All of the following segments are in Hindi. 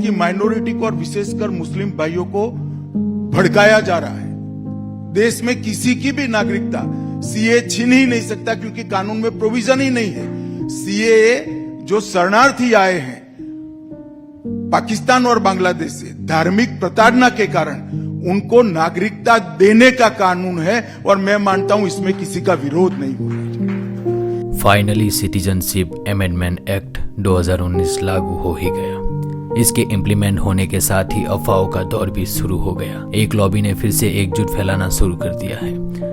की माइनॉरिटी को और विशेषकर मुस्लिम भाइयों को भड़काया जा रहा है। देश में किसी की भी नागरिकता सीए छीन ही नहीं सकता, क्योंकि कानून में प्रोविजन ही नहीं है। सीए जो शरणार्थी आए हैं पाकिस्तान और बांग्लादेश से धार्मिक प्रताड़ना के कारण, उनको नागरिकता देने का कानून है, और मैं मानता हूं इसमें किसी का विरोध नहीं होना। फाइनली सिटीजनशिप अमेंडमेंट एक्ट 2019 लागू हो ही गया। इसके इम्प्लीमेंट होने के साथ ही अफवाहों का दौर भी शुरू हो गया। एक लॉबी ने फिर से एकजुट फैलाना शुरू कर दिया है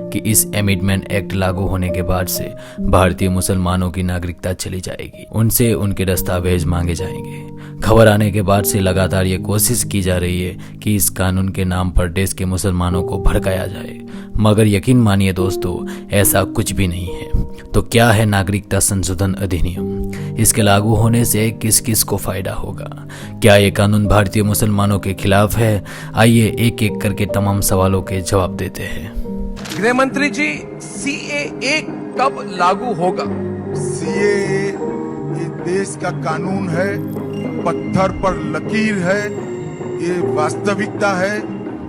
कि इस अमेंडमेंट एक्ट लागू होने के बाद से भारतीय मुसलमानों की नागरिकता चली जाएगी, उनसे उनके दस्तावेज मांगे जाएंगे। खबर आने के बाद से लगातार ये कोशिश की जा रही है कि इस कानून के नाम पर देश के मुसलमानों को भड़काया जाए, मगर यकीन मानिए दोस्तों, ऐसा कुछ भी नहीं है। तो क्या है नागरिकता संशोधन अधिनियम? इसके लागू होने से किस किस को फायदा होगा? क्या ये कानून भारतीय मुसलमानों के खिलाफ है? आइए एक एक करके तमाम सवालों के जवाब देते हैं। गृह मंत्री जी, सीएए कब लागू होगा? सीए ये देश का कानून है, पत्थर पर लकीर है, ये वास्तविकता है,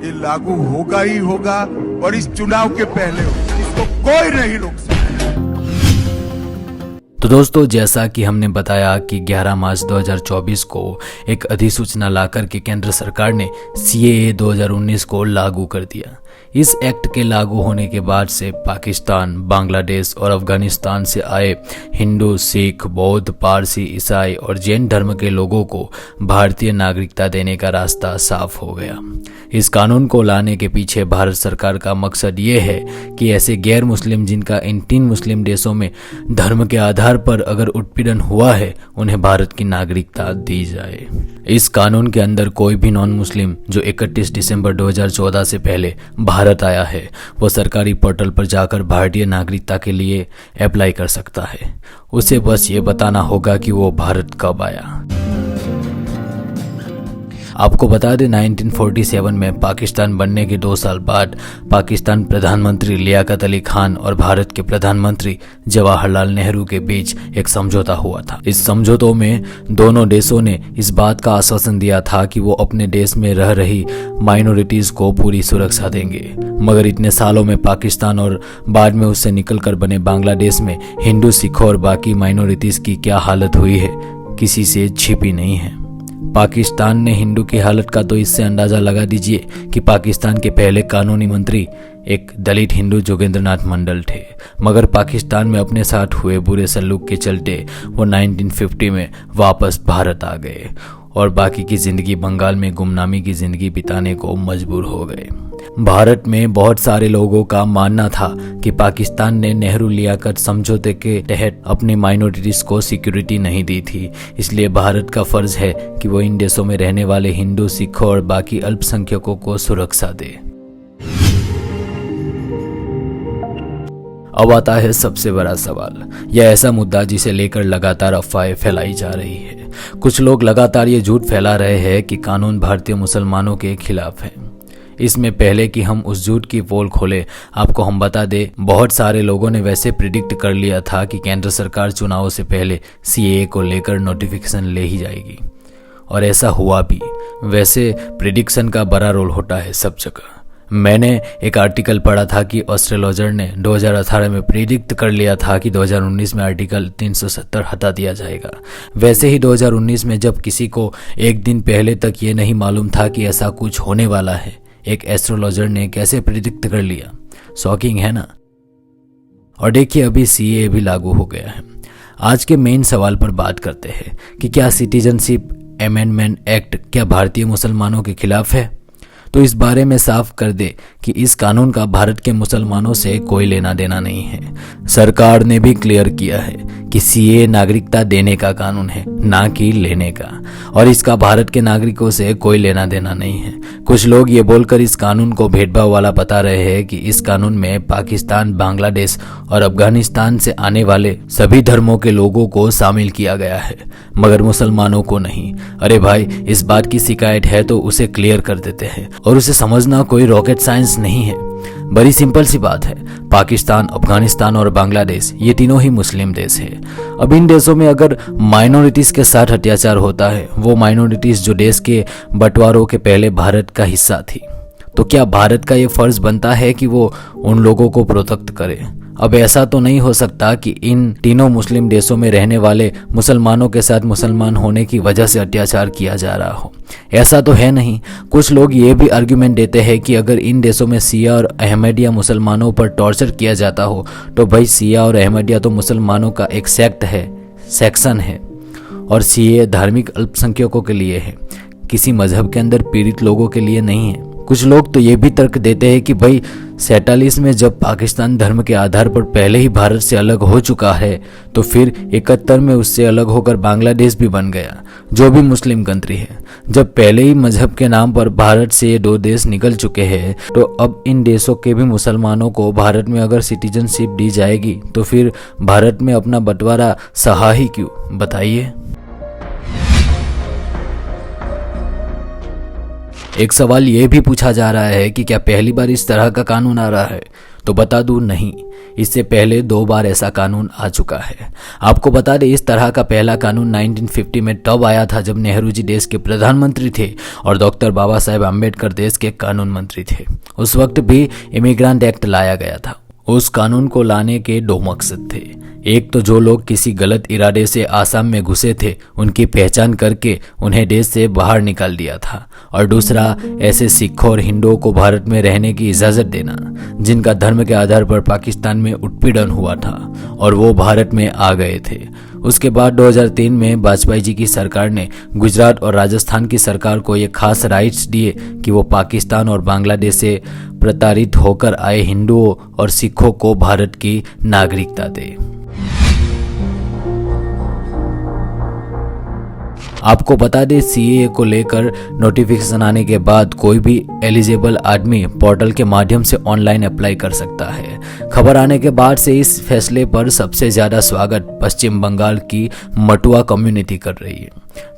ये लागू होगा ही होगा, और इस चुनाव के पहले होगा। इसको कोई नहीं रोक सकता। तो दोस्तों, जैसा कि हमने बताया कि 11 मार्च 2024 को एक अधिसूचना लाकर के केंद्र सरकार ने सीएए 2019 को लागू कर दिया। इस एक्ट के लागू होने के बाद से पाकिस्तान, बांग्लादेश और अफगानिस्तान से आए हिंदू, सिख, बौद्ध, पारसी, ईसाई और जैन धर्म के लोगों को भारतीय नागरिकता देने का रास्ता साफ हो गया। इस कानून को लाने के पीछे भारत सरकार का मकसद ये है कि ऐसे गैर मुस्लिम जिनका इन 3 मुस्लिम देशों में धर्म के आधार पर अगर उत्पीड़न हुआ है, उन्हें भारत की नागरिकता दी जाए। इस कानून के अंदर कोई भी नॉन मुस्लिम जो 31 दिसंबर 2014 से पहले भारत आया है, वो सरकारी पोर्टल पर जाकर भारतीय नागरिकता के लिए अप्लाई कर सकता है। उसे बस ये बताना होगा कि वो भारत कब आया। आपको बता दें, 1947 में पाकिस्तान बनने के 2 साल बाद पाकिस्तान प्रधानमंत्री लियाकत अली खान और भारत के प्रधानमंत्री जवाहरलाल नेहरू के बीच एक समझौता हुआ था। इस समझौतों में दोनों देशों ने इस बात का आश्वासन दिया था कि वो अपने देश में रह रही माइनॉरिटीज को पूरी सुरक्षा देंगे। मगर इतने सालों में पाकिस्तान और बाद में उससे निकलकर बने बांग्लादेश में हिंदू, सिखों और बाकी माइनॉरिटीज की क्या हालत हुई है, किसी से छिपी नहीं है। पाकिस्तान ने हिंदू की हालत का तो इससे अंदाजा लगा दीजिए कि पाकिस्तान के पहले कानूनी मंत्री एक दलित हिंदू जोगेंद्रनाथ मंडल थे। मगर पाकिस्तान में अपने साथ हुए बुरे सलूक के चलते वो 1950 में वापस भारत आ गए और बाकी की जिंदगी बंगाल में गुमनामी की जिंदगी बिताने को मजबूर हो गए। भारत में बहुत सारे लोगों का मानना था कि पाकिस्तान ने नेहरू लियाकत समझौते के तहत अपने माइनॉरिटीज को सिक्योरिटी नहीं दी थी, इसलिए भारत का फर्ज है कि वो इन देशों में रहने वाले हिंदू, सिखों और बाकी अल्पसंख्यकों को सुरक्षा दे। अब आता है सबसे बड़ा सवाल, यह ऐसा मुद्दा जिसे लेकर लगातार अफवाहें फैलाई जा रही है। कुछ लोग लगातार ये झूठ फैला रहे हैं कि कानून भारतीय मुसलमानों के खिलाफ है। इसमें पहले कि हम उस झूठ की पोल खोले, आपको हम बता दें, बहुत सारे लोगों ने वैसे प्रिडिक्ट कर लिया था कि केंद्र सरकार चुनावों से पहले सीएए को लेकर नोटिफिकेशन ले ही जाएगी, और ऐसा हुआ भी। वैसे प्रिडिक्शन का बड़ा रोल होता है सब जगह। मैंने एक आर्टिकल पढ़ा था कि एस्ट्रोलॉजर ने 2018 में प्रिडिक्ट कर लिया था कि 2019 में आर्टिकल 370 हटा दिया जाएगा। वैसे ही 2019 में जब किसी को एक दिन पहले तक ये नहीं मालूम था कि ऐसा कुछ होने वाला है, एक एस्ट्रोलॉजर ने कैसे प्रिडिक्ट कर लिया। शॉकिंग है ना। और देखिए, अभी सीएए भी लागू हो गया है। आज के मेन सवाल पर बात करते हैं कि क्या सिटीजनशिप अमेंडमेंट एक्ट क्या भारतीय मुसलमानों के खिलाफ है? तो इस बारे में साफ कर दे कि इस कानून का भारत के मुसलमानों से कोई लेना देना नहीं है। सरकार ने भी क्लियर किया है कि सीए नागरिकता देने का कानून है, ना कि लेने का, और इसका भारत के नागरिकों से कोई लेना देना नहीं है। कुछ लोग ये बोलकर इस कानून को भेदभाव वाला बता रहे हैं कि इस कानून में पाकिस्तान, बांग्लादेश और अफगानिस्तान से आने वाले सभी धर्मों के लोगों को शामिल किया गया है, मगर मुसलमानों को नहीं। अरे भाई, इस बात की शिकायत है तो उसे क्लियर कर देते हैं, और उसे समझना कोई रॉकेट साइंस नहीं है। बड़ी सिंपल सी बात है, पाकिस्तान, अफगानिस्तान और बांग्लादेश ये तीनों ही मुस्लिम देश है। अब इन देशों में अगर माइनॉरिटीज के साथ अत्याचार होता है, वो माइनॉरिटीज जो देश के बंटवारों के पहले भारत का हिस्सा थी, तो क्या भारत का ये फर्ज बनता है कि वो उन लोगों को प्रोटेक्ट करे? अब ऐसा तो नहीं हो सकता कि इन तीनों मुस्लिम देशों में रहने वाले मुसलमानों के साथ मुसलमान होने की वजह से अत्याचार किया जा रहा हो। ऐसा तो है नहीं। कुछ लोग ये भी आर्ग्यूमेंट देते हैं कि अगर इन देशों में शिया और अहमदिया मुसलमानों पर टॉर्चर किया जाता हो तो भाई शिया और अहमदिया तो मुसलमानों का एक सेक्शन है और सीए धार्मिक अल्पसंख्यकों के लिए है, किसी मजहब के अंदर पीड़ित लोगों के लिए नहीं है। कुछ लोग तो ये भी तर्क देते हैं कि भाई 47 में जब पाकिस्तान धर्म के आधार पर पहले ही भारत से अलग हो चुका है तो फिर 71 में उससे अलग होकर बांग्लादेश भी बन गया, जो भी मुस्लिम कंट्री है। जब पहले ही मजहब के नाम पर भारत से ये 2 देश निकल चुके हैं तो अब इन देशों के भी मुसलमानों को भारत में अगर सिटीजनशिप दी जाएगी तो फिर भारत में अपना बंटवारा सहा ही क्यों, बताइए। एक सवाल ये भी पूछा जा रहा है कि क्या पहली बार इस तरह का कानून आ रहा है? तो बता दूं, नहीं, इससे पहले 2 बार ऐसा कानून आ चुका है। आपको बता दें, इस तरह का पहला कानून 1950 में तब आया था जब नेहरू जी देश के प्रधानमंत्री थे और डॉक्टर बाबा साहेब आम्बेडकर देश के कानून मंत्री थे। उस वक्त भी इमिग्रेंट एक्ट लाया गया था। उस कानून को लाने के 2 मकसद थे। एक तो जो लोग किसी गलत इरादे से आसाम में घुसे थे उनकी पहचान करके उन्हें देश से बाहर निकाल दिया था, और दूसरा ऐसे सिखों और हिंदुओं को भारत में रहने की इजाज़त देना जिनका धर्म के आधार पर पाकिस्तान में उत्पीड़न हुआ था और वो भारत में आ गए थे। उसके बाद 2003 में वाजपेयी जी की सरकार ने गुजरात और राजस्थान की सरकार को ये खास राइट्स दिए कि वो पाकिस्तान और बांग्लादेश से प्रताड़ित होकर आए हिंदुओं और सिखों को भारत की नागरिकता दे। आपको बता दें, सीएए को लेकर नोटिफिकेशन आने के बाद कोई भी एलिजिबल आदमी पोर्टल के माध्यम से ऑनलाइन अप्लाई कर सकता है। खबर आने के बाद से इस फैसले पर सबसे ज्यादा स्वागत पश्चिम बंगाल की मटुआ कम्युनिटी कर रही है।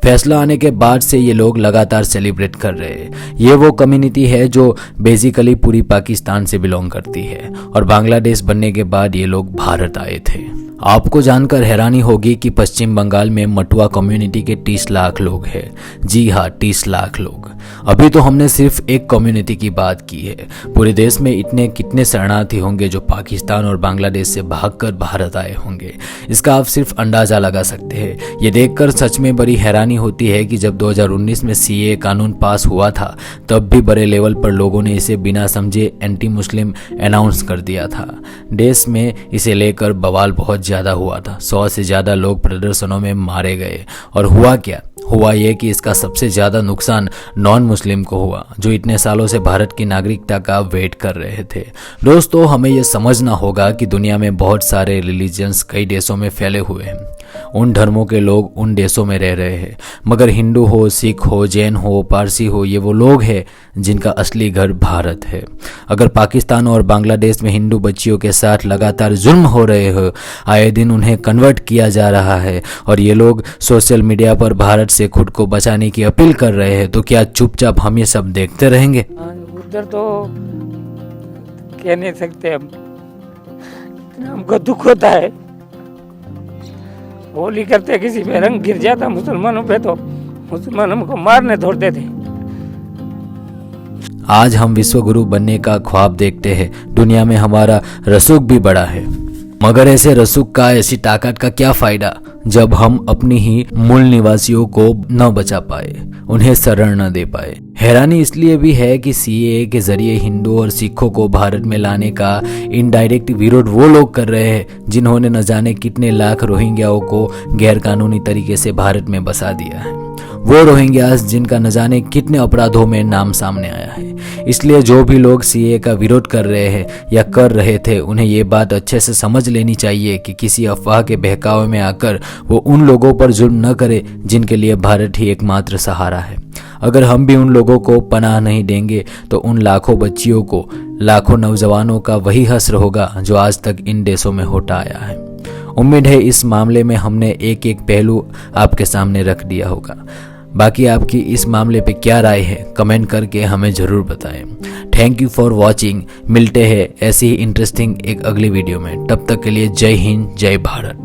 फैसला आने के बाद से ये लोग लगातार सेलिब्रेट कर रहे हैं। ये वो कम्युनिटी है जो बेसिकली पूरी पाकिस्तान से बिलोंग करती है और बांग्लादेश बनने के बाद ये लोग भारत आए थे। आपको जानकर हैरानी होगी कि पश्चिम बंगाल में मटुआ कम्युनिटी के 30 लाख लोग हैं। जी हाँ, 30 लाख लोग। अभी तो हमने सिर्फ एक कम्युनिटी की बात की है। पूरे देश में इतने कितने शरणार्थी होंगे जो पाकिस्तान और बांग्लादेश से भागकर भारत आए होंगे, इसका आप सिर्फ अंदाजा लगा सकते हैं। ये देखकर सच में बड़ी हैरानी होती है कि जब 2019 में सीएए कानून पास हुआ था तब भी बड़े लेवल पर लोगों ने इसे बिना समझे एंटी मुस्लिम अनाउंस कर दिया था। देश में इसे लेकर बवाल बहुत ज्यादा हुआ था। 100 से ज्यादा लोग प्रदर्शनों में मारे गए। और हुआ क्या? हुआ यह कि इसका सबसे ज्यादा नुकसान नॉन मुस्लिम को हुआ, जो इतने सालों से भारत की नागरिकता का वेट कर रहे थे। दोस्तों, हमें यह समझना होगा कि दुनिया में बहुत सारे रिलीजन्स कई देशों में फैले हुए हैं। उन धर्मों के लोग उन देशों में रह रहे हैं, मगर हिंदू हो, सिख हो, जैन हो, पारसी हो, ये वो लोग हैं जिनका असली घर भारत है। अगर पाकिस्तान और बांग्लादेश में हिंदू बच्चियों के साथ लगातार जुल्म हो रहे हो, आए दिन उन्हें कन्वर्ट किया जा रहा है और ये लोग सोशल मीडिया पर भारत से खुद को बचाने की अपील कर रहे हैं, तो क्या चुपचाप हम ये सब देखते रहेंगे? उधर तो कह नहीं सकते हम, हमको दुख होता है। होली करते किसी पे रंग गिर जाता मुसलमानों पे तो मुसलमानों को मारने दौड़ते थे। आज हम विश्व गुरु बनने का ख्वाब देखते हैं। दुनिया में हमारा रसूख भी बड़ा है, मगर ऐसे रसूख का, ऐसी ताकत का क्या फायदा जब हम अपनी ही मूल निवासियों को न बचा पाए, उन्हें शरण न दे पाए। हैरानी इसलिए भी है कि सीएए के जरिए हिंदू और सिखों को भारत में लाने का इनडायरेक्ट विरोध वो लोग कर रहे हैं जिन्होंने न जाने कितने लाख रोहिंग्याओं को गैरकानूनी तरीके से भारत में बसा दिया है। वो रोहिंग्यास जिनका न जाने कितने अपराधों में नाम सामने आया है। इसलिए जो भी लोग सीएए का विरोध कर रहे हैं या कर रहे थे, उन्हें ये बात अच्छे से समझ लेनी चाहिए कि किसी अफवाह के बहकावे में आकर वो उन लोगों पर जुल्म न करे जिनके लिए भारत ही एकमात्र सहारा है। अगर हम भी उन लोगों को पनाह नहीं देंगे तो उन लाखों बच्चियों को, लाखों नौजवानों का वही हश्र होगा जो आज तक इन देशों में होता आया है। उम्मीद है इस मामले में हमने एक एक पहलू आपके सामने रख दिया होगा। बाकी आपकी इस मामले पे क्या राय है कमेंट करके हमें ज़रूर बताएं। Thank you for watching. मिलते हैं ऐसी ही इंटरेस्टिंग एक अगली वीडियो में। तब तक के लिए जय हिंद, जय भारत।